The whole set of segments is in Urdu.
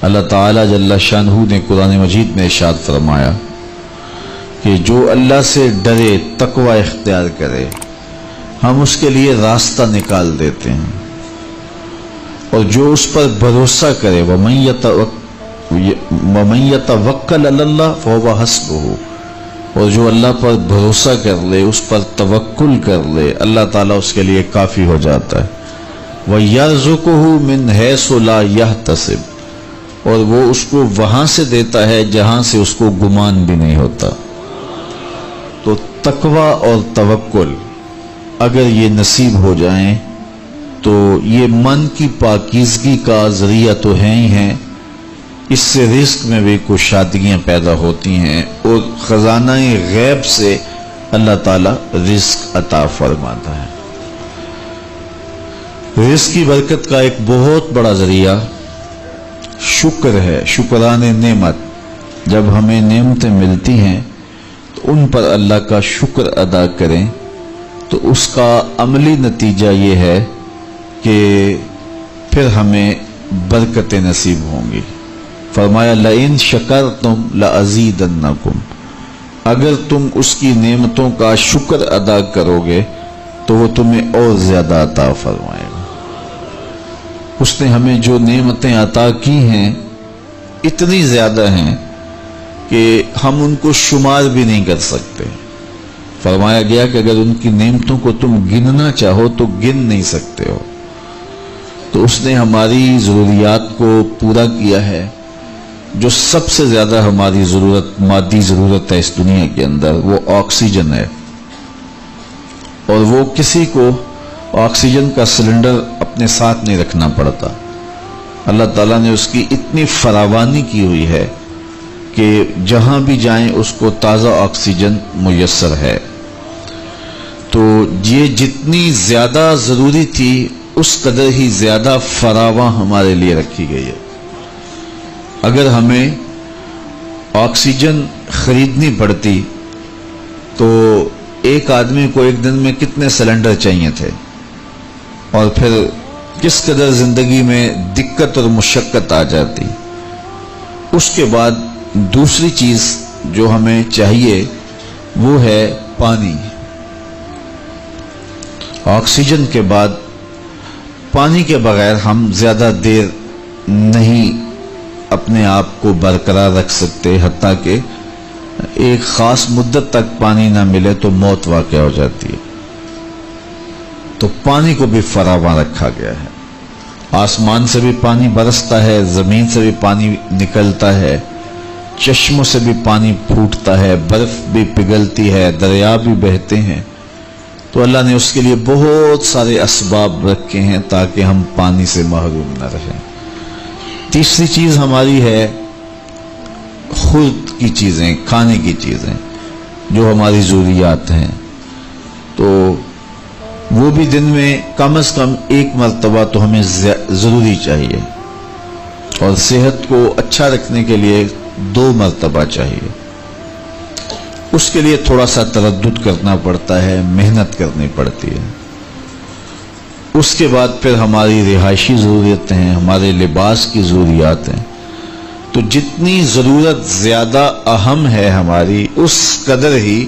اللہ تعالیٰ جل شانہ نے قرآن مجید میں ارشاد فرمایا کہ جو اللہ سے ڈرے، تقوی اختیار کرے، ہم اس کے لیے راستہ نکال دیتے ہیں، اور جو اس پر بھروسہ کرے وَمَن يَتَوَکَّلْ عَلَى اللَّهِ فَهُوَ حَسْبُهُ، اور جو اللہ پر بھروسہ کر لے، اس پر توکل کر لے، اللہ تعالیٰ اس کے لیے کافی ہو جاتا ہے۔ وَيَرْزُقُهُ مِنْ حَيْثُ لَا يَحْتَسِبُ، اور وہ اس کو وہاں سے دیتا ہے جہاں سے اس کو گمان بھی نہیں ہوتا۔ تو تقوی اور توکل اگر یہ نصیب ہو جائیں تو یہ من کی پاکیزگی کا ذریعہ تو ہے ہی ہیں، اس سے رزق میں بھی کچھ شادیاں پیدا ہوتی ہیں، اور خزانہ غیب سے اللہ تعالیٰ رزق عطا فرماتا ہے۔ رزق کی برکت کا ایک بہت بڑا ذریعہ شکر ہے، شکران نعمت۔ جب ہمیں نعمتیں ملتی ہیں تو ان پر اللہ کا شکر ادا کریں، تو اس کا عملی نتیجہ یہ ہے کہ پھر ہمیں برکتیں نصیب ہوں گی۔ فرمایا لَئِن شَكَرْتُمْ لَأَزِيدَنَّكُمْ، اگر تم اس کی نعمتوں کا شکر ادا کرو گے تو وہ تمہیں اور زیادہ عطا فرمائے گا۔ اس نے ہمیں جو نعمتیں عطا کی ہیں اتنی زیادہ ہیں کہ ہم ان کو شمار بھی نہیں کر سکتے۔ فرمایا گیا کہ اگر ان کی نعمتوں کو تم گننا چاہو تو گن نہیں سکتے ہو۔ تو اس نے ہماری ضروریات کو پورا کیا ہے۔ جو سب سے زیادہ ہماری ضرورت، مادی ضرورت ہے اس دنیا کے اندر، وہ آکسیجن ہے، اور وہ کسی کو آکسیجن کا سلنڈر اپنے ساتھ نہیں رکھنا پڑتا۔ اللہ تعالیٰ نے اس کی اتنی فراوانی کی ہوئی ہے کہ جہاں بھی جائیں اس کو تازہ آکسیجن میسر ہے۔ تو یہ جتنی زیادہ ضروری تھی اس قدر ہی زیادہ فراواں ہمارے لیے رکھی گئی ہے۔ اگر ہمیں آکسیجن خریدنی پڑتی تو ایک آدمی کو ایک دن میں کتنے سلنڈر چاہیے تھے، اور پھر کس قدر زندگی میں دقت اور مشقت آ جاتی۔ اس کے بعد دوسری چیز جو ہمیں چاہیے وہ ہے پانی۔ آکسیجن کے بعد پانی کے بغیر ہم زیادہ دیر نہیں اپنے آپ کو برقرار رکھ سکتے، حتیٰ کہ ایک خاص مدت تک پانی نہ ملے تو موت واقع ہو جاتی ہے۔ تو پانی کو بھی فراواں رکھا گیا ہے۔ آسمان سے بھی پانی برستا ہے، زمین سے بھی پانی نکلتا ہے، چشموں سے بھی پانی پھوٹتا ہے، برف بھی پگھلتی ہے، دریا بھی بہتے ہیں۔ تو اللہ نے اس کے لیے بہت سارے اسباب رکھے ہیں تاکہ ہم پانی سے محروم نہ رہیں۔ تیسری چیز ہماری ہے خود کی چیزیں، کھانے کی چیزیں جو ہماری ضروریات ہیں، تو وہ بھی دن میں کم از کم ایک مرتبہ تو ہمیں ضروری چاہیے، اور صحت کو اچھا رکھنے کے لیے 2 مرتبہ چاہیے۔ اس کے لیے تھوڑا سا تردد کرنا پڑتا ہے، محنت کرنی پڑتی ہے۔ اس کے بعد پھر ہماری رہائشی ضرورتیں ہیں، ہمارے لباس کی ضروریات ہیں۔ تو جتنی ضرورت زیادہ اہم ہے ہماری، اس قدر ہی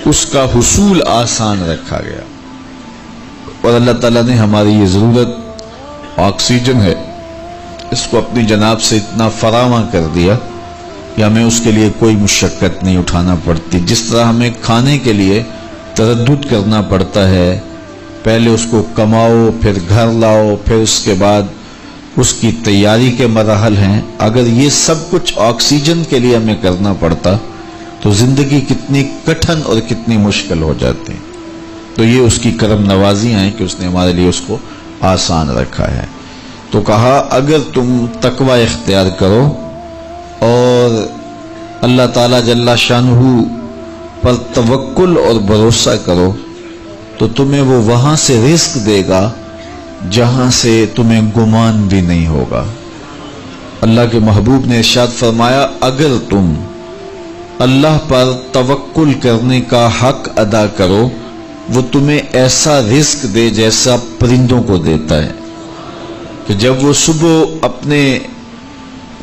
اس کا حصول آسان رکھا گیا۔ اور اللہ تعالیٰ نے ہماری یہ ضرورت آکسیجن ہے، اس کو اپنی جناب سے اتنا فراواں کر دیا کہ ہمیں اس کے لیے کوئی مشقت نہیں اٹھانا پڑتی۔ جس طرح ہمیں کھانے کے لیے تردد کرنا پڑتا ہے، پہلے اس کو کماؤ، پھر گھر لاؤ، پھر اس کے بعد اس کی تیاری کے مراحل ہیں، اگر یہ سب کچھ آکسیجن کے لیے ہمیں کرنا پڑتا تو زندگی کتنی کٹھن اور کتنی مشکل ہو جاتی۔ تو یہ اس کی کرم نوازیاں ہیں کہ اس نے ہمارے لیے اس کو آسان رکھا ہے۔ تو کہا اگر تم تقوی اختیار کرو اور اللہ تعالیٰ جل شانہ پر توکل اور بھروسہ کرو تو تمہیں وہ وہاں سے رزق دے گا جہاں سے تمہیں گمان بھی نہیں ہوگا۔ اللہ کے محبوب نے ارشاد فرمایا اگر تم اللہ پر توکل کرنے کا حق ادا کرو وہ تمہیں ایسا رزق دے جیسا پرندوں کو دیتا ہے، کہ جب وہ صبح اپنے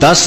10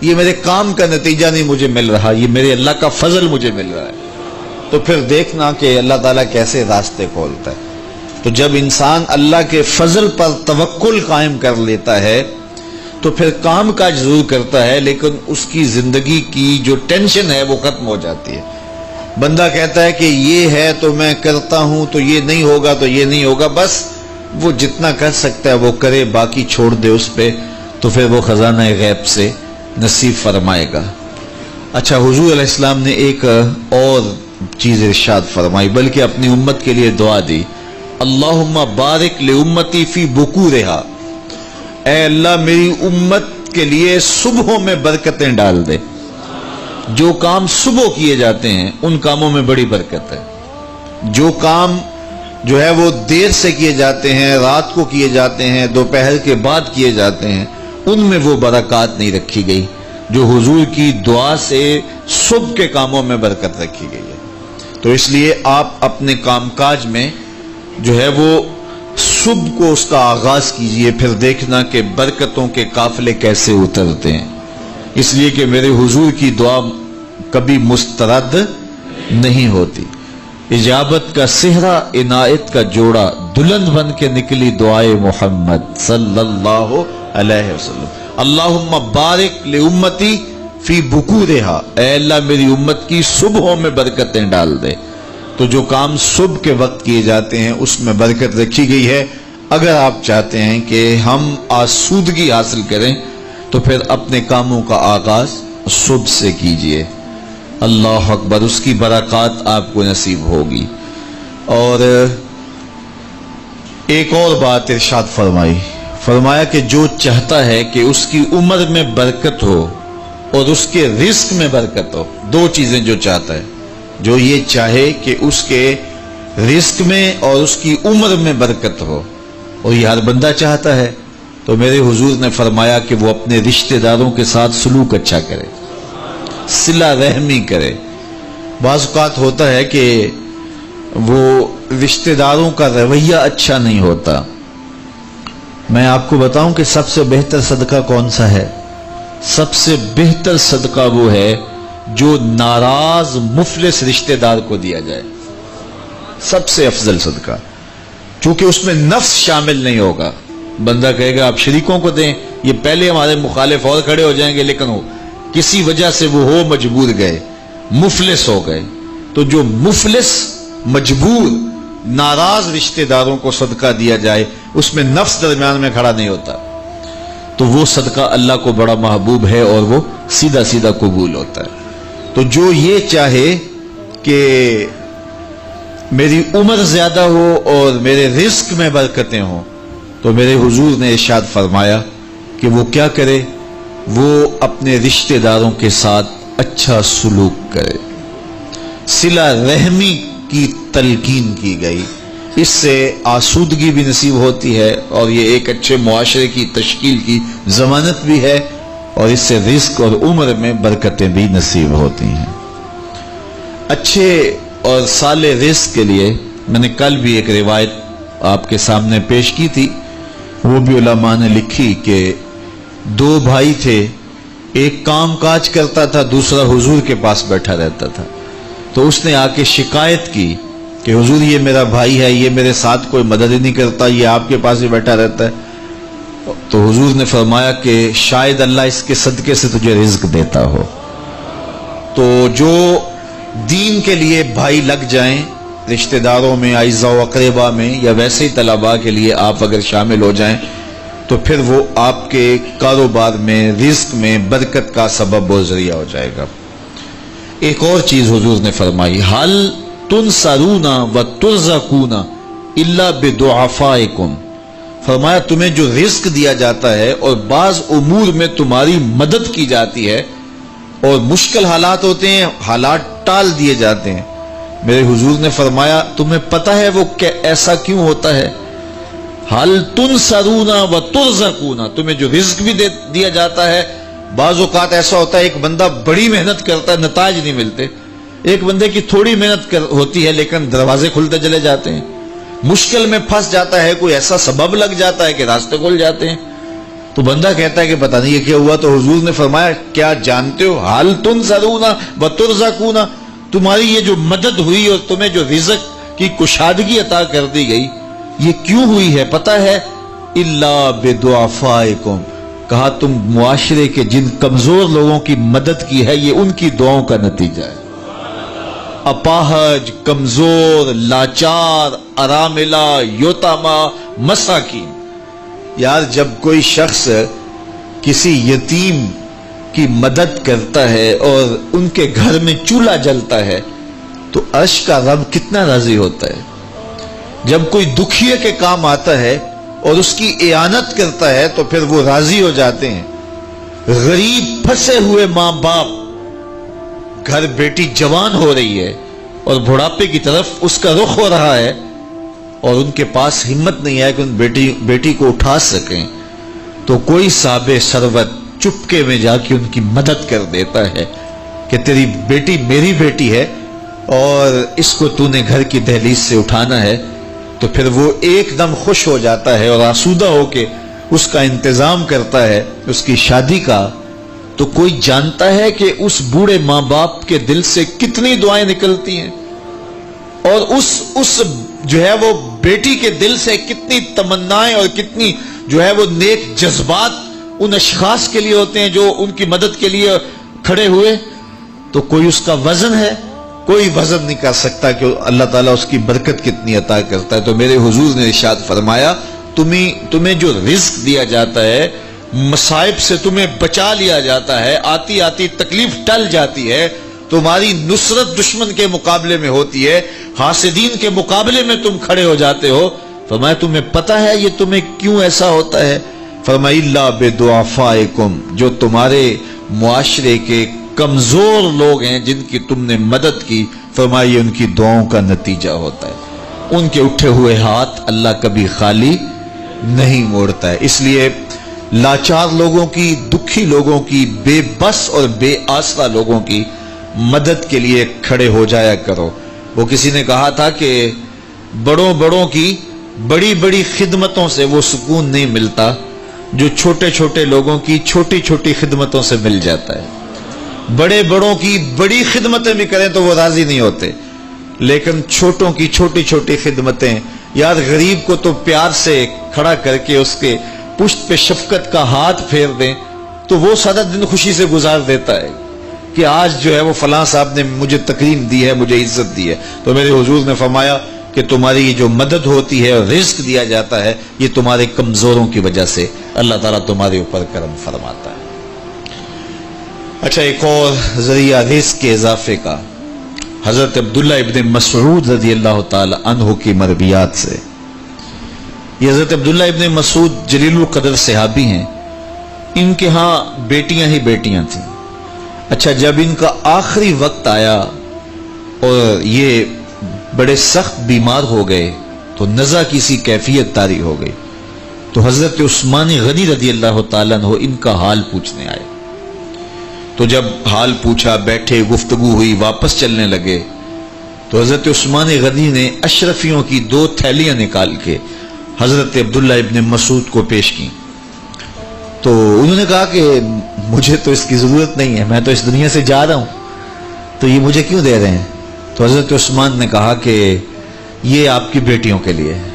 یہ میرے کام کا نتیجہ نہیں مجھے مل رہا، یہ میرے اللہ کا فضل مجھے مل رہا ہے، تو پھر دیکھنا کہ اللہ تعالیٰ کیسے راستے کھولتا ہے۔ تو جب انسان اللہ کے فضل پر توکل قائم کر لیتا ہے تو پھر کام کاج ضرور کرتا ہے، لیکن اس کی زندگی کی جو ٹینشن ہے وہ ختم ہو جاتی ہے۔ بندہ کہتا ہے کہ یہ ہے تو میں کرتا ہوں، تو یہ نہیں ہوگا تو یہ نہیں ہوگا، بس وہ جتنا کر سکتا ہے وہ کرے، باقی چھوڑ دے اس پہ، تو پھر وہ خزانہ غیب سے نصیب فرمائے گا۔ اچھا، حضور علیہ السلام نے ایک اور چیز ارشاد فرمائی، بلکہ اپنی امت کے لیے دعا دی، اللہم بارک لامتی فی بکورہا، اے اللہ میری امت کے لیے صبحوں میں برکتیں ڈال دے۔ جو کام صبح کیے جاتے ہیں ان کاموں میں بڑی برکت ہے، جو کام جو ہے وہ دیر سے کیے جاتے ہیں، رات کو کیے جاتے ہیں، دوپہر کے بعد کیے جاتے ہیں، ان میں وہ برکات نہیں رکھی گئی جو حضور کی دعا سے صبح کے کاموں میں برکت رکھی گئی ہے۔ تو اس لیے آپ اپنے کام کاج میں جو ہے وہ صبح کو اس کا آغاز کیجئے، پھر دیکھنا کہ برکتوں کے قافلے کیسے اترتے ہیں، اس لیے کہ میرے حضور کی دعا کبھی مسترد نہیں ہوتی۔ اجابت کا صحرا، عنایت کا جوڑا، دلہن بن کے نکلی دعائے محمد صلی اللہ علیہ وسلم، اللہم بارک لامتی فی بکورہا، اے اللہ میری امت کی صبحوں میں برکتیں ڈال دے۔ تو جو کام صبح کے وقت کیے جاتے ہیں اس میں برکت رکھی گئی ہے۔ اگر آپ چاہتے ہیں کہ ہم آسودگی حاصل کریں تو پھر اپنے کاموں کا آغاز صبح سے کیجئے۔ اللہ اکبر، اس کی برکات آپ کو نصیب ہوگی۔ اور ایک اور بات ارشاد فرمایا کہ جو چاہتا ہے کہ اس کی عمر میں برکت ہو اور اس کے رزق میں برکت ہو، دو چیزیں جو چاہتا ہے، جو یہ چاہے کہ اس کے رزق میں اور اس کی عمر میں برکت ہو، اور یہ ہر بندہ چاہتا ہے، تو میرے حضور نے فرمایا کہ وہ اپنے رشتہ داروں کے ساتھ سلوک اچھا کرے، صلہ رحمی کرے۔ بعض اوقات ہوتا ہے کہ وہ رشتہ داروں کا رویہ اچھا نہیں ہوتا۔ میں آپ کو بتاؤں کہ سب سے بہتر صدقہ کون سا ہے؟ سب سے بہتر صدقہ وہ ہے جو ناراض مفلس رشتہ دار کو دیا جائے، سب سے افضل صدقہ، چونکہ اس میں نفس شامل نہیں ہوگا۔ بندہ کہے گا آپ شریکوں کو دیں، یہ پہلے ہمارے مخالف اور کھڑے ہو جائیں گے، لیکن وہ کسی وجہ سے وہ ہو مجبور گئے، مفلس ہو گئے، تو جو مفلس مجبور ناراض رشتہ داروں کو صدقہ دیا جائے اس میں نفس درمیان میں کھڑا نہیں ہوتا، تو وہ صدقہ اللہ کو بڑا محبوب ہے اور وہ سیدھا سیدھا قبول ہوتا ہے۔ تو جو یہ چاہے کہ میری عمر زیادہ ہو اور میرے رزق میں برکتیں ہوں، تو میرے حضور نے ارشاد فرمایا کہ وہ کیا کرے، وہ اپنے رشتہ داروں کے ساتھ اچھا سلوک کرے۔ صلہ رحمی کی تلقین کی گئی، اس سے آسودگی بھی نصیب ہوتی ہے اور یہ ایک اچھے معاشرے کی تشکیل کی ضمانت بھی ہے، اور اس سے رزق اور عمر میں برکتیں بھی نصیب ہوتی ہیں۔ اچھے اور صالح رزق کے لیے میں نے کل بھی ایک روایت آپ کے سامنے پیش کی تھی، وہ بھی علماء نے لکھی کہ دو بھائی تھے، ایک کام کاج کرتا تھا، دوسرا حضور کے پاس بیٹھا رہتا تھا۔ تو اس نے آ کے شکایت کی کہ حضور یہ میرا بھائی ہے، یہ میرے ساتھ کوئی مدد ہی نہیں کرتا، یہ آپ کے پاس ہی بیٹھا رہتا ہے۔ تو حضور نے فرمایا کہ شاید اللہ اس کے صدقے سے تجھے رزق دیتا ہو۔ تو جو دین کے لیے بھائی لگ جائیں، رشتہ داروں میں، اعزاء و اقربا میں، یا ویسے ہی طلباء کے لیے آپ اگر شامل ہو جائیں تو پھر وہ آپ کے کاروبار میں، رزق میں برکت کا سبب و ذریعہ ہو جائے گا۔ ایک اور چیز حضور نے فرمائی، حل تنصرون و ترزقون الا بدعفائکم، فرمایا تمہیں جو رزق دیا جاتا ہے اور بعض امور میں تمہاری مدد کی جاتی ہے، اور مشکل حالات ہوتے ہیں، حالات ٹال دیے جاتے ہیں، میرے حضور نے فرمایا تمہیں پتہ ہے وہ ایسا کیوں ہوتا ہے؟ حل تنصرون و ترزقون، تمہیں جو رزق بھی دیا جاتا ہے، بعض اوقات ایسا ہوتا ہے ایک بندہ بڑی محنت کرتا ہے، نتائج نہیں ملتے، ایک بندے کی تھوڑی محنت ہوتی ہے لیکن دروازے کھلتے چلے جاتے ہیں، مشکل میں پھنس جاتا ہے، کوئی ایسا سبب لگ جاتا ہے کہ راستے کھل جاتے ہیں۔ تو تو بندہ کہتا ہے کہ پتہ نہیں یہ کیا ہوا، تو حضور نے فرمایا کیا جانتے ہو، حال تنصرون و ترزقون، تمہاری یہ جو مدد ہوئی اور تمہیں جو رزق کی کشادگی عطا کر دی گئی یہ کیوں ہوئی ہے پتہ ہے؟ الا بدعفائکم، کہا تم معاشرے کے جن کمزور لوگوں کی مدد کی ہے یہ ان کی دعاؤں کا نتیجہ ہے۔ اپاہج، کمزور، لاچار، اراملہ، یتامہ، مساکین۔ یار جب کوئی شخص کسی یتیم کی مدد کرتا ہے اور ان کے گھر میں چولہا جلتا ہے تو عرش کا رب کتنا راضی ہوتا ہے۔ جب کوئی دکھیے کے کام آتا ہے اور اس کی اعانت کرتا ہے تو پھر وہ راضی ہو جاتے ہیں۔ غریب پھنسے ہوئے ماں باپ، گھر بیٹی جوان ہو رہی ہے اور بڑھاپے کی طرف اس کا رخ ہو رہا ہے اور ان کے پاس ہمت نہیں ہے کہ ان بیٹی کو اٹھا سکیں، تو کوئی صاحب ثروت چپکے میں جا کے ان کی مدد کر دیتا ہے کہ تیری بیٹی میری بیٹی ہے اور اس کو تو نے گھر کی دہلیز سے اٹھانا ہے، تو پھر وہ ایک دم خوش ہو جاتا ہے اور آسودہ ہو کے اس کا انتظام کرتا ہے اس کی شادی کا۔ تو کوئی جانتا ہے کہ اس بوڑھے ماں باپ کے دل سے کتنی دعائیں نکلتی ہیں اور اس جو ہے وہ بیٹی کے دل سے کتنی تمنائیں اور کتنی جو ہے وہ نیک جذبات ان اشخاص کے لیے ہوتے ہیں جو ان کی مدد کے لیے کھڑے ہوئے۔ تو کوئی اس کا وزن ہے؟ کوئی وزن نہیں کر سکتا کہ اللہ تعالیٰ اس کی برکت کتنی عطا کرتا ہے۔ تو میرے حضور نے ارشاد فرمایا تمہیں جو رزق دیا جاتا ہے، مصائب سے تمہیں بچا لیا جاتا ہے، آتی آتی تکلیف ٹل جاتی ہے، تمہاری نصرت دشمن کے مقابلے میں ہوتی ہے، حاسدین کے مقابلے میں تم کھڑے ہو جاتے ہو۔ فرمایا تمہیں پتہ ہے یہ تمہیں کیوں ایسا ہوتا ہے؟ فرمایا الا بدعفائکم، جو تمہارے معاشرے کے کمزور لوگ ہیں جن کی تم نے مدد کی، فرمایا یہ ان کی دعاؤں کا نتیجہ ہوتا ہے۔ ان کے اٹھے ہوئے ہاتھ اللہ کبھی خالی نہیں موڑتا ہے۔ اس لیے لاچار لوگوں کی، دکھی لوگوں کی، بے بس اور بے آسرا لوگوں کی مدد کے لیے کھڑے ہو جایا کرو۔ وہ کسی نے کہا تھا کہ بڑوں کی بڑی بڑی خدمتوں سے وہ سکون نہیں ملتا جو چھوٹے چھوٹے لوگوں کی چھوٹی چھوٹی خدمتوں سے مل جاتا ہے۔ بڑوں کی بڑی خدمتیں بھی کریں تو وہ راضی نہیں ہوتے، لیکن چھوٹوں کی چھوٹی چھوٹی خدمتیں، یار غریب کو تو پیار سے کھڑا کر کے اس کے پشت پہ شفقت کا ہاتھ پھیر دیں تو وہ سارا دن خوشی سے گزار دیتا ہے کہ آج جو ہے وہ فلاں صاحب نے مجھے تکریم دی ہے، مجھے عزت دی ہے۔ تو میرے حضور نے فرمایا کہ تمہاری جو مدد ہوتی ہے اور رزق دیا جاتا ہے یہ تمہارے کمزوروں کی وجہ سے اللہ تعالیٰ تمہارے اوپر کرم فرماتا ہے۔ اچھا، ایک اور ذریعہ رزق کے اضافے کا حضرت عبداللہ ابن مسعود رضی اللہ تعالی عنہ کی مرویات سے۔ یہ حضرت عبداللہ ابن مسعود جلیل القدر صحابی ہیں، ان کے ہاں بیٹیاں ہی بیٹیاں تھیں۔ اچھا، جب ان کا آخری وقت آیا اور یہ بڑے سخت بیمار ہو گئے تو نزع کی سی کیفیت طاری ہو گئی، تو حضرت عثمان غنی رضی اللہ تعالیٰ عنہ ان کا حال پوچھنے آئے۔ تو جب حال پوچھا، بیٹھے، گفتگو ہوئی، واپس چلنے لگے تو حضرت عثمان غنی نے اشرفیوں کی 2 تھیلیاں نکال کے حضرت عبداللہ ابن مسعود کو پیش کی۔ تو انہوں نے کہا کہ مجھے تو اس کی ضرورت نہیں ہے، میں تو اس دنیا سے جا رہا ہوں، تو یہ مجھے کیوں دے رہے ہیں؟ تو حضرت عثمان نے کہا کہ یہ آپ کی بیٹیوں کے لیے ہے،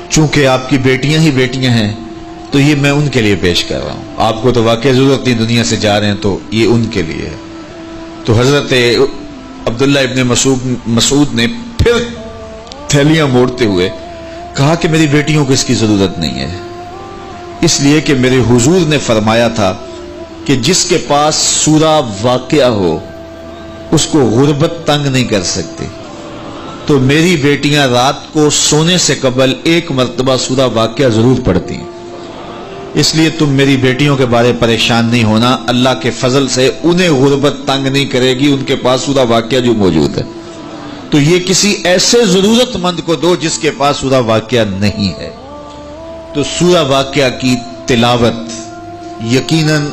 چونکہ آپ کی بیٹیاں ہی بیٹیاں ہیں تو یہ میں ان کے لیے پیش کر رہا ہوں، آپ کو تو واقعی ضرورت نہیں، دنیا سے جا رہے ہیں تو یہ ان کے لیے ہے۔ تو حضرت عبداللہ ابن مسعود نے پھر تھیلیاں موڑتے ہوئے کہا کہ میری بیٹیوں کو اس کی ضرورت نہیں ہے، اس لیے کہ میرے حضور نے فرمایا تھا کہ جس کے پاس سورہ واقعہ ہو اس کو غربت تنگ نہیں کر سکتی، تو میری بیٹیاں رات کو سونے سے قبل 1 مرتبہ سورہ واقعہ ضرور پڑھتی ہیں، اس لیے تم میری بیٹیوں کے بارے پریشان نہیں ہونا، اللہ کے فضل سے انہیں غربت تنگ نہیں کرے گی، ان کے پاس سورہ واقعہ جو موجود ہے، تو یہ کسی ایسے ضرورت مند کو دو جس کے پاس سورہ واقعہ نہیں ہے۔ تو سورہ واقعہ کی تلاوت یقیناً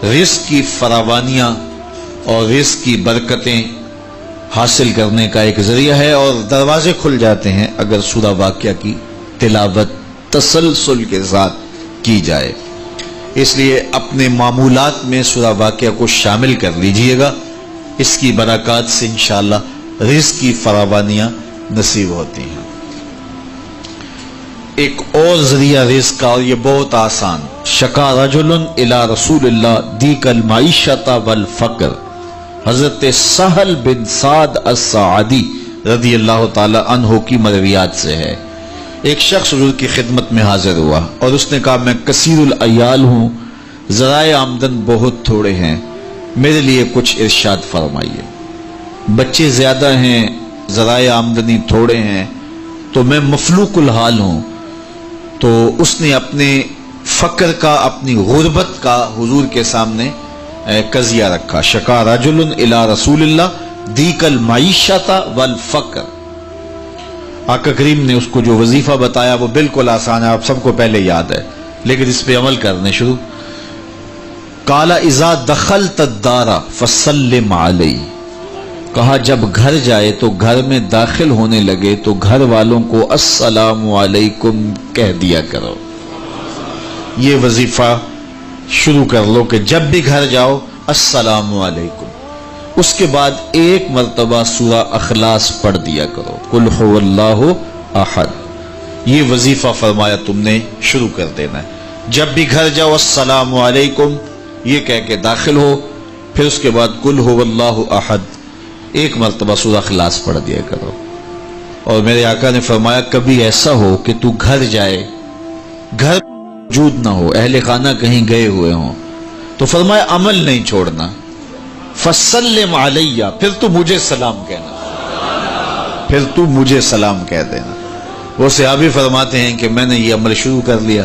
رزق کی فراوانیاں اور رزق کی برکتیں حاصل کرنے کا ایک ذریعہ ہے، اور دروازے کھل جاتے ہیں اگر سورہ واقعہ کی تلاوت تسلسل کے ساتھ کی جائے۔ اس لیے اپنے معمولات میں سورہ واقعہ کو شامل کر لیجئے گا، اس کی برکات سے انشاءاللہ رزق کی فراوانیاں نصیب ہوتی ہیں۔ ایک اور ذریعہ رزق کا، اور یہ بہت آسان، شکا رجل الی رسول اللہ دیک المعیشۃ والفقر، حضرت سہل بن سعد الساعدی رضی اللہ تعالی عنہ کی مرویات سے ہے۔ ایک شخص حضور کی خدمت میں حاضر ہوا اور اس نے کہا، میں کثیر العیال ہوں، ذرائع آمدن بہت تھوڑے ہیں، میرے لیے کچھ ارشاد فرمائیے۔ بچے زیادہ ہیں، ذرائع آمدنی تھوڑے ہیں، تو میں مفلوق الحال ہوں۔ تو اس نے اپنے فقر کا، اپنی غربت کا حضور کے سامنے قضیہ رکھا۔ شکا رجل الی رسول اللہ دیک المعیشۃ والفقر۔ آقا کریم نے اس کو جو وظیفہ بتایا وہ بالکل آسان ہے، آپ سب کو پہلے یاد ہے، لیکن اس پہ عمل کرنے شروع۔ قال اذا دخلت الدار فسلم علی، کہا جب گھر جائے تو گھر میں داخل ہونے لگے تو گھر والوں کو السلام علیکم کہہ دیا کرو۔ یہ وظیفہ شروع کر لو کہ جب بھی گھر جاؤ السلام علیکم۔ اس کے بعد ایک مرتبہ سورہ اخلاص پڑھ دیا کرو، قل هو اللہ احد۔ یہ وظیفہ فرمایا تم نے شروع کر دینا ہے، جب بھی گھر جاؤ السلام علیکم یہ کہہ کے داخل ہو، پھر اس کے بعد قل هو اللہ احد ایک مرتبہ سورہ اخلاص پڑھ دیا کرو۔ اور میرے آقا نے فرمایا کبھی ایسا ہو کہ تو گھر جائے، گھر موجود نہ ہو، اہل خانہ کہیں گئے ہوئے ہوں، تو فرمایا عمل نہیں چھوڑنا، فسلم علیہ، پھر تو مجھے سلام کہنا، پھر تو مجھے سلام کہہ دینا۔ وہ صحابی فرماتے ہیں کہ میں نے یہ عمل شروع کر لیا،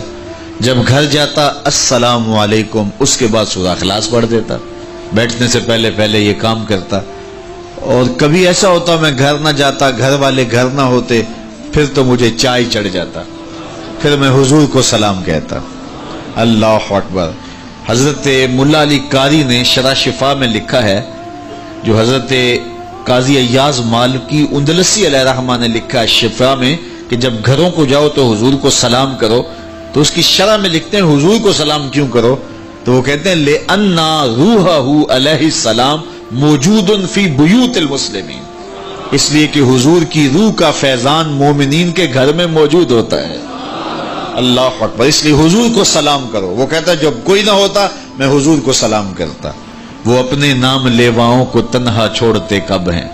جب گھر جاتا السلام علیکم، اس کے بعد سورہ اخلاص پڑھ دیتا، بیٹھنے سے پہلے پہلے یہ کام کرتا۔ اور کبھی ایسا ہوتا میں گھر نہ جاتا، گھر والے گھر نہ ہوتے، پھر تو مجھے چائے چڑھ جاتا، پھر میں حضور کو سلام کہتا۔ اللہ اکبر۔ حضرت ملا علی قاری نے شرح شفا میں لکھا ہے، جو حضرت قاضی ایاز مالکی اندلسی علیہ رحمہ نے لکھا ہے شفا میں، کہ جب گھروں کو جاؤ تو حضور کو سلام کرو، تو اس کی شرح میں لکھتے ہیں حضور کو سلام کیوں کرو، تو وہ کہتے ہیں لِأَنَّ رُوحَهُ علیہ السلام موجود فی بیوت المسلمین، اس لیے کہ حضور کی روح کا فیضان مومنین کے گھر میں موجود ہوتا ہے۔ اللہ اکبر۔ اس لیے حضور کو سلام کرو۔ وہ کہتا ہے جب کوئی نہ ہوتا میں حضور کو سلام کرتا۔ وہ اپنے نام لیواؤں کو تنہا چھوڑتے کب ہیں،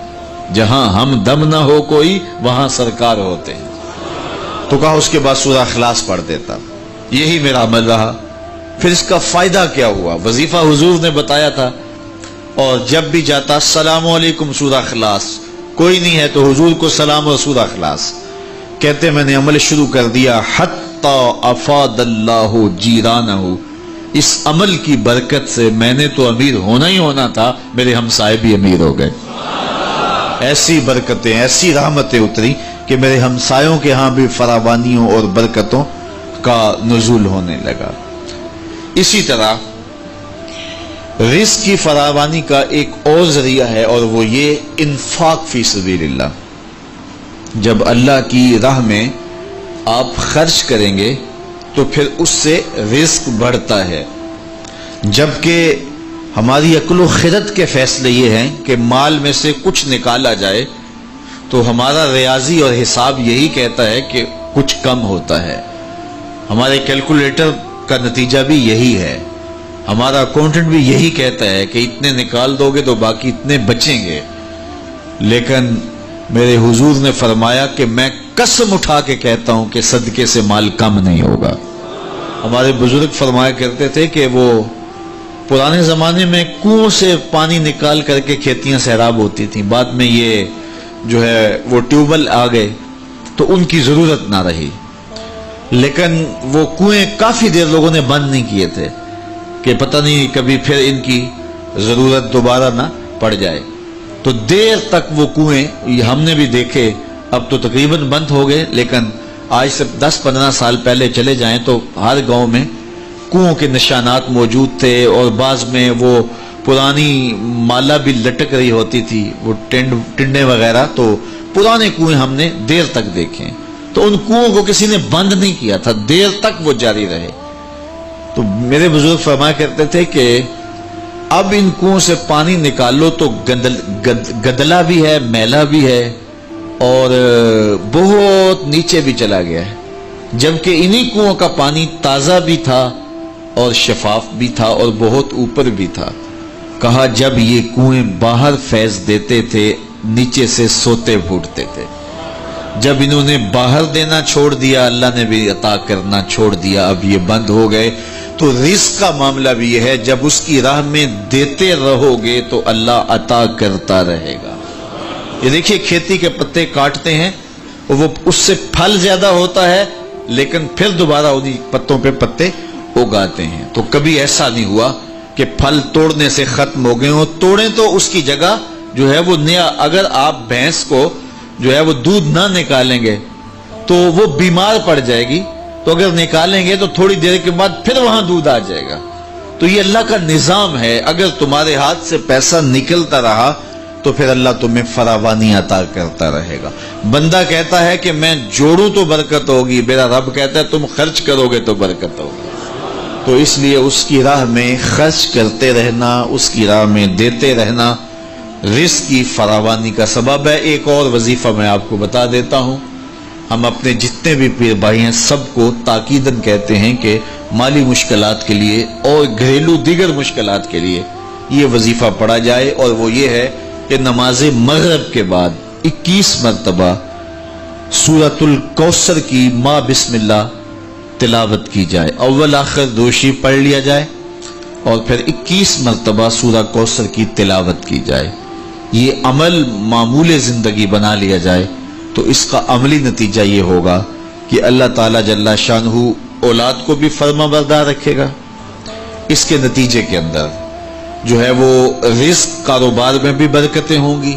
جہاں ہم دم نہ ہو کوئی وہاں سرکار ہوتے ہیں۔ تو کہا اس کے بعد سورہ اخلاص پڑھ دیتا۔ یہی میرا عمل رہا۔ پھر اس کا فائدہ کیا ہوا؟ وظیفہ حضور نے بتایا تھا، اور جب بھی جاتا السلام علیکم سورہ اخلاص، کوئی نہیں ہے تو حضور کو سلام اور سورہ اخلاص۔ کہتے میں نے عمل شروع کر دیا، حتی افاد اللہ جیرانہ، اس عمل کی برکت سے میں نے تو امیر ہونا ہی ہونا تھا، میرے ہمسائے بھی امیر ہو گئے۔ ایسی برکتیں، ایسی رحمتیں اتری کہ میرے ہمسایوں کے ہاں بھی فراوانیوں اور برکتوں کا نزول ہونے لگا۔ اسی طرح رزق کی فراوانی کا ایک اور ذریعہ ہے، اور وہ یہ انفاق فی سبیل اللہ۔ جب اللہ کی راہ میں آپ خرچ کریں گے تو پھر اس سے رزق بڑھتا ہے، جبکہ ہماری عقل و خرد کے فیصلے یہ ہیں کہ مال میں سے کچھ نکالا جائے تو ہمارا ریاضی اور حساب یہی کہتا ہے کہ کچھ کم ہوتا ہے، ہمارے کیلکولیٹر کا نتیجہ بھی یہی ہے، ہمارا اکاؤنٹنٹ بھی یہی کہتا ہے کہ اتنے نکال دو گے تو باقی اتنے بچیں گے۔ لیکن میرے حضور نے فرمایا کہ میں قسم اٹھا کے کہتا ہوں کہ صدقے سے مال کم نہیں ہوگا۔ ہمارے بزرگ فرمایا کرتے تھے کہ وہ پرانے زمانے میں کنویں سے پانی نکال کر کے کھیتیاں سیراب ہوتی تھیں، بعد میں یہ جو ہے وہ ٹیوبل آ گئے تو ان کی ضرورت نہ رہی، لیکن وہ کنویں کافی دیر لوگوں نے بند نہیں کیے تھے کہ پتہ نہیں کبھی پھر ان کی ضرورت دوبارہ نہ پڑ جائے، تو دیر تک وہ کنویں ہم نے بھی دیکھے، اب تو تقریباً بند ہو گئے، لیکن آج سے 10-15 سال پہلے چلے جائیں تو ہر گاؤں میں کنووں کے نشانات موجود تھے، اور بعض میں وہ پرانی مالا بھی لٹک رہی ہوتی تھی، وہ ٹنڈے وغیرہ، تو پرانے کنویں ہم نے دیر تک دیکھے، تو ان کنووں کو کسی نے بند نہیں کیا تھا، دیر تک وہ جاری رہے۔ تو میرے بزرگ فرمایا کرتے تھے کہ اب ان کنویں سے پانی نکالو تو گدلا بھی ہے، میلا بھی ہے اور بہت نیچے بھی چلا گیا ہے، جبکہ انہی کنووں کا پانی تازہ بھی تھا اور شفاف بھی تھا اور بہت اوپر بھی تھا۔ کہا جب یہ کنویں باہر فیض دیتے تھے نیچے سے سوتے پھوٹتے تھے، جب انہوں نے باہر دینا چھوڑ دیا اللہ نے بھی عطا کرنا چھوڑ دیا، اب یہ بند ہو گئے۔ تو رزق کا معاملہ بھی یہ ہے، جب اس کی راہ میں دیتے رہو گے تو اللہ عطا کرتا رہے گا۔ یہ دیکھیے کھیتی کے پتے کاٹتے ہیں وہ اس سے پھل زیادہ ہوتا ہے لیکن پھر دوبارہ انہی پتوں پہ پتے اگاتے ہیں۔ تو کبھی ایسا نہیں ہوا کہ پھل توڑنے سے ختم ہو گئے ہوں، توڑیں تو اس کی جگہ جو ہے وہ نیا، اگر آپ بھینس کو جو ہے وہ دودھ نہ نکالیں گے تو وہ بیمار پڑ جائے گی، تو اگر نکالیں گے تو تھوڑی دیر کے بعد پھر وہاں دودھ آ جائے گا۔ تو یہ اللہ کا نظام ہے، اگر تمہارے ہاتھ سے پیسہ نکلتا رہا تو پھر اللہ تمہیں فراوانی عطا کرتا رہے گا۔ بندہ کہتا ہے کہ میں جوڑوں تو برکت ہوگی، میرا رب کہتا ہے تم خرچ کرو گے تو برکت ہوگی۔ تو اس لیے اس کی راہ میں خرچ کرتے رہنا، اس کی راہ میں دیتے رہنا رزق کی فراوانی کا سبب ہے۔ ایک اور وظیفہ میں آپ کو بتا دیتا ہوں، ہم اپنے جتنے بھی پیر بھائی ہیں سب کو تاکیداً کہتے ہیں کہ مالی مشکلات کے لیے اور گھریلو دیگر مشکلات کے لیے یہ وظیفہ پڑھا جائے، اور وہ یہ ہے کہ نماز مغرب کے بعد 21 مرتبہ سورۃ الکوثر کی ما بسم اللہ تلاوت کی جائے، اول آخر دوشی پڑھ لیا جائے اور پھر 21 مرتبہ سورہ کوثر کی تلاوت کی جائے۔ یہ عمل معمول زندگی بنا لیا جائے تو اس کا عملی نتیجہ یہ ہوگا کہ اللہ تعالیٰ جل شانہ اولاد کو بھی فرما بردار رکھے گا، اس کے نتیجے کے اندر جو ہے وہ رزق کاروبار میں بھی برکتیں ہوں گی،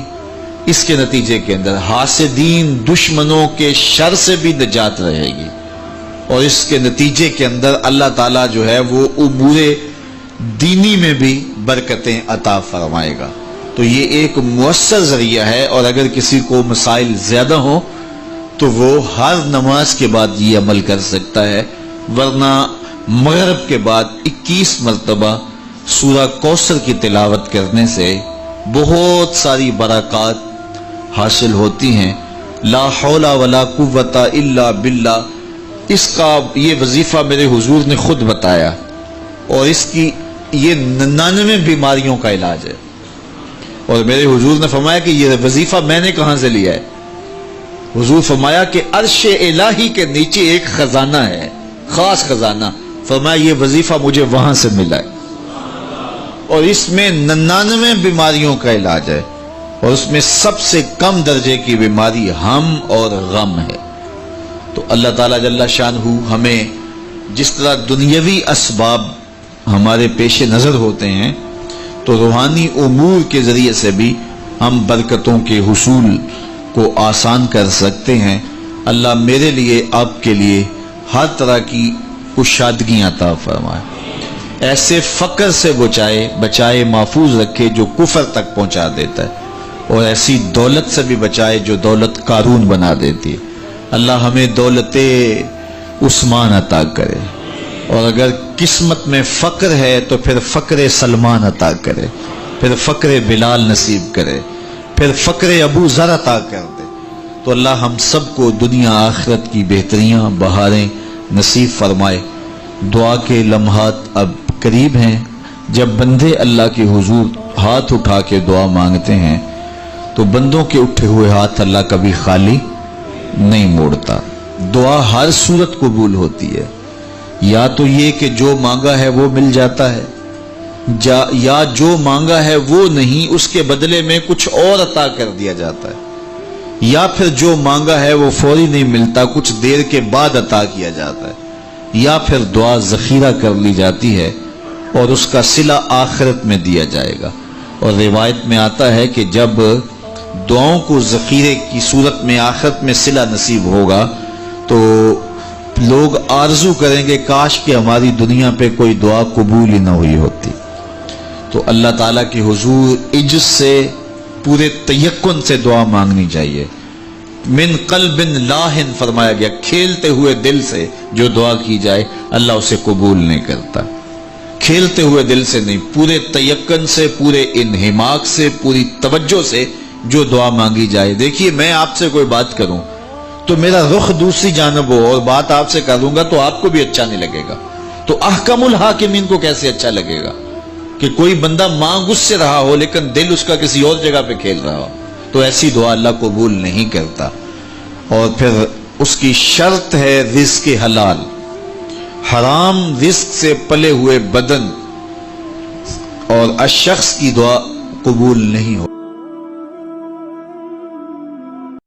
اس کے نتیجے کے اندر حاسدین دشمنوں کے شر سے بھی نجات رہے گی، اور اس کے نتیجے کے اندر اللہ تعالیٰ جو ہے وہ امور دینی میں بھی برکتیں عطا فرمائے گا۔ تو یہ ایک مؤثر ذریعہ ہے، اور اگر کسی کو مسائل زیادہ ہوں تو وہ ہر نماز کے بعد یہ عمل کر سکتا ہے، ورنہ مغرب کے بعد 21 مرتبہ سورہ کوثر کی تلاوت کرنے سے بہت ساری برکات حاصل ہوتی ہیں۔ لا حول ولا قوت الا باللہ، اس کا یہ وظیفہ میرے حضور نے خود بتایا، اور اس کی یہ 99 بیماریوں کا علاج ہے، اور میرے حضور نے فرمایا کہ یہ وظیفہ میں نے کہاں سے لیا ہے؟ حضور فرمایا کہ عرش الہی کے نیچے ایک خزانہ ہے، خاص خزانہ، فرمایا یہ وظیفہ مجھے وہاں سے ملا ہے، اور اس میں 99 بیماریوں کا علاج ہے، اور اس میں سب سے کم درجے کی بیماری ہم اور غم ہے۔ تو اللہ تعالیٰ جل شانہ ہمیں جس طرح دنیاوی اسباب ہمارے پیش نظر ہوتے ہیں تو روحانی امور کے ذریعے سے بھی ہم برکتوں کے حصول کو آسان کر سکتے ہیں۔ اللہ میرے لیے آپ کے لیے ہر طرح کی کشادگیاں عطا فرمائے، ایسے فقر سے بچائے محفوظ رکھے جو کفر تک پہنچا دیتا ہے، اور ایسی دولت سے بھی بچائے جو دولت قارون بنا دیتی ہے۔ اللہ ہمیں دولت عثمان عطا کرے، اور اگر قسمت میں فقر ہے تو پھر فقر سلمان عطا کرے، پھر فقر بلال نصیب کرے، پھر فقر ابو ذر عطا کر دے۔ تو اللہ ہم سب کو دنیا آخرت کی بہتریاں بہاریں نصیب فرمائے۔ دعا کے لمحات اب قریب ہیں، جب بندے اللہ کے حضور ہاتھ اٹھا کے دعا مانگتے ہیں تو بندوں کے اٹھے ہوئے ہاتھ اللہ کبھی خالی نہیں موڑتا۔ دعا ہر صورت قبول ہوتی ہے، یا تو یہ کہ جو مانگا ہے وہ مل جاتا ہے، یا جو مانگا ہے وہ نہیں، اس کے بدلے میں کچھ اور عطا کر دیا جاتا ہے، یا پھر جو مانگا ہے وہ فوری نہیں ملتا، کچھ دیر کے بعد عطا کیا جاتا ہے، یا پھر دعا ذخیرہ کر لی جاتی ہے اور اس کا صلہ آخرت میں دیا جائے گا۔ اور روایت میں آتا ہے کہ جب دعاؤں کو ذخیرے کی صورت میں آخرت میں صلہ نصیب ہوگا تو لوگ آرزو کریں گے کاش کہ ہماری دنیا پہ کوئی دعا قبول ہی نہ ہوئی ہوتی۔ تو اللہ تعالیٰ کے حضور عجز سے پورے تیقن سے دعا مانگنی چاہیے، من قلب لاہن فرمایا گیا، کھیلتے ہوئے دل سے جو دعا کی جائے اللہ اسے قبول نہیں کرتا۔ کھیلتے ہوئے دل سے نہیں، پورے تیقن سے، پورے انہماک سے، پوری توجہ سے جو دعا مانگی جائے۔ دیکھیے میں آپ سے کوئی بات کروں تو میرا رخ دوسری جانب ہو اور بات آپ سے کروں گا تو آپ کو بھی اچھا نہیں لگے گا، تو احکم الحاکمین کو کیسے اچھا لگے گا کہ کوئی بندہ مانگ اس سے رہا ہو لیکن دل اس کا کسی اور جگہ پہ کھیل رہا ہو؟ تو ایسی دعا اللہ قبول نہیں کرتا۔ اور پھر اس کی شرط ہے رزق حلال، حرام رزق سے پلے ہوئے بدن اور شخص کی دعا قبول نہیں ہو۔